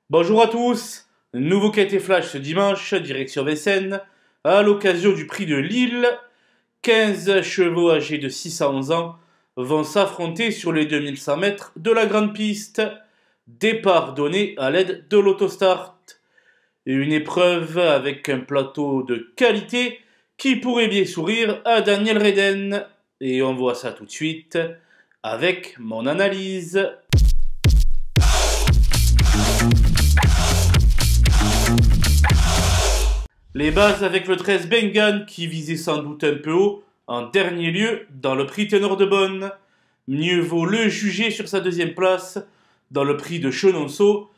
Bonjour à tous, nouveau quintet flash ce dimanche, direction Vincennes, à l'occasion du prix de Lille. 15 chevaux âgés de 6 à 11 ans vont s'affronter sur les 2100 mètres de la grande piste. Départ donné à l'aide de l'autostart. Une épreuve avec un plateau de qualité qui pourrait bien sourire à Daniel Reden. Et on voit ça tout de suite avec mon analyse. Les bases avec le 13 Bengan qui visait sans doute un peu haut en dernier lieu dans le prix Ténor de Bonne. Mieux vaut le juger sur sa deuxième place dans le prix de Chenonceau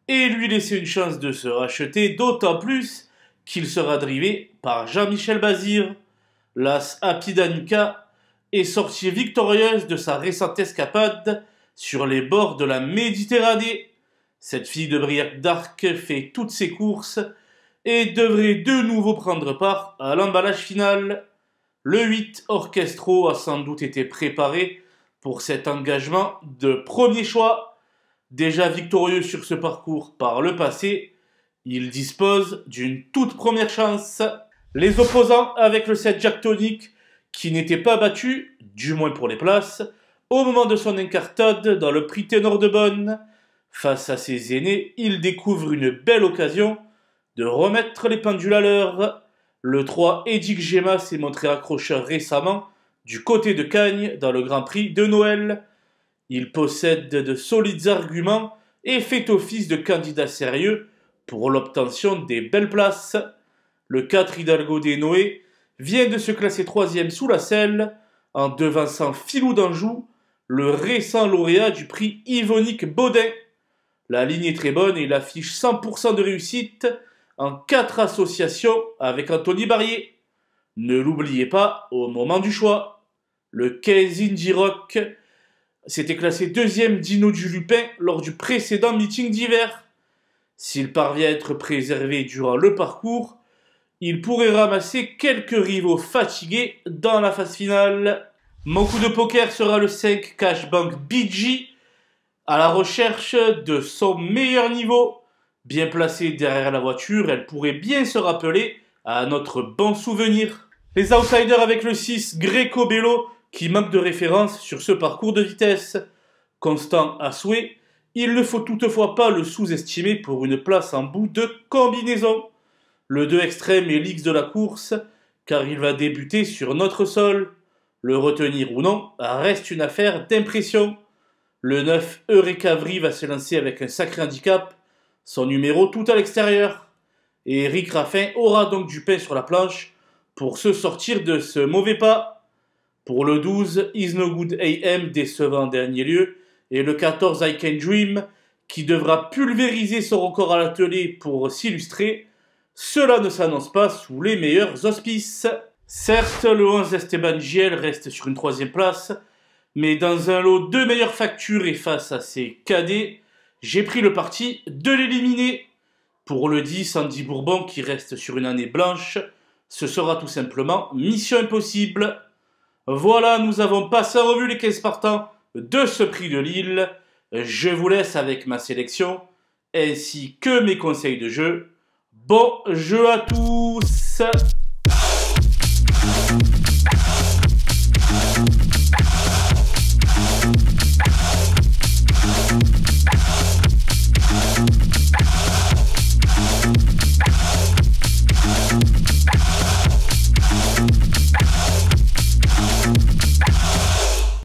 et lui laisser une chance de se racheter, d'autant plus qu'il sera drivé par Jean-Michel Bazir. L'As Apidanica est sortie victorieuse de sa récente escapade sur les bords de la Méditerranée. Cette fille de Briac d'Arc fait toutes ses courses et devrait de nouveau prendre part à l'emballage final. Le 8 Orchestro a sans doute été préparé pour cet engagement de premier choix. Déjà victorieux sur ce parcours par le passé, il dispose d'une toute première chance. Les opposants avec le 7 Jack Tonic, qui n'était pas battu, du moins pour les places, au moment de son incartade dans le prix Ténor de Bonne. Face à ses aînés, il découvre une belle occasion de remettre les pendules à l'heure. Le 3 Edic Gemma s'est montré accrocheur récemment du côté de Cagnes dans le Grand Prix de Noël. Il possède de solides arguments et fait office de candidat sérieux pour l'obtention des belles places. Le 4 Hidalgo des Noé vient de se classer 3e sous la selle en devançant Filou d'Anjou, le récent lauréat du prix Yvonique Baudin. La ligne est très bonne et il affiche 100% de réussite en 4 associations avec Anthony Barrier. Ne l'oubliez pas au moment du choix. Le 15 Indie Rock s'était classé 2e d'Ino du Lupin lors du précédent meeting d'hiver. S'il parvient à être préservé durant le parcours, il pourrait ramasser quelques rivaux fatigués dans la phase finale. Mon coup de poker sera le 5 Cashbank BG à la recherche de son meilleur niveau. Bien placée derrière la voiture, elle pourrait bien se rappeler à notre bon souvenir. Les outsiders avec le 6 Greco Bello qui manque de référence sur ce parcours de vitesse. Constant à souhait, il ne faut toutefois pas le sous-estimer pour une place en bout de combinaison. Le 2 extrême est l'X de la course car il va débuter sur notre sol. Le retenir ou non reste une affaire d'impression. Le 9 Eureka Vry va se lancer avec un sacré handicap, son numéro tout à l'extérieur. Et Eric Raffin aura donc du pain sur la planche pour se sortir de ce mauvais pas. Pour le 12, Is No Good AM décevant en dernier lieu, et le 14 I Can Dream qui devra pulvériser son record à l'atelier pour s'illustrer, cela ne s'annonce pas sous les meilleurs auspices. Certes, le 11 Esteban Giel reste sur une 3e place, mais dans un lot de meilleures factures et face à ses cadets, j'ai pris le parti de l'éliminer. Pour le 10, Andy Bourbon qui reste sur une année blanche, ce sera tout simplement mission impossible. Voilà, nous avons passé en revue les 15 partants de ce prix de Lille. Je vous laisse avec ma sélection, ainsi que mes conseils de jeu. Bon jeu à tous!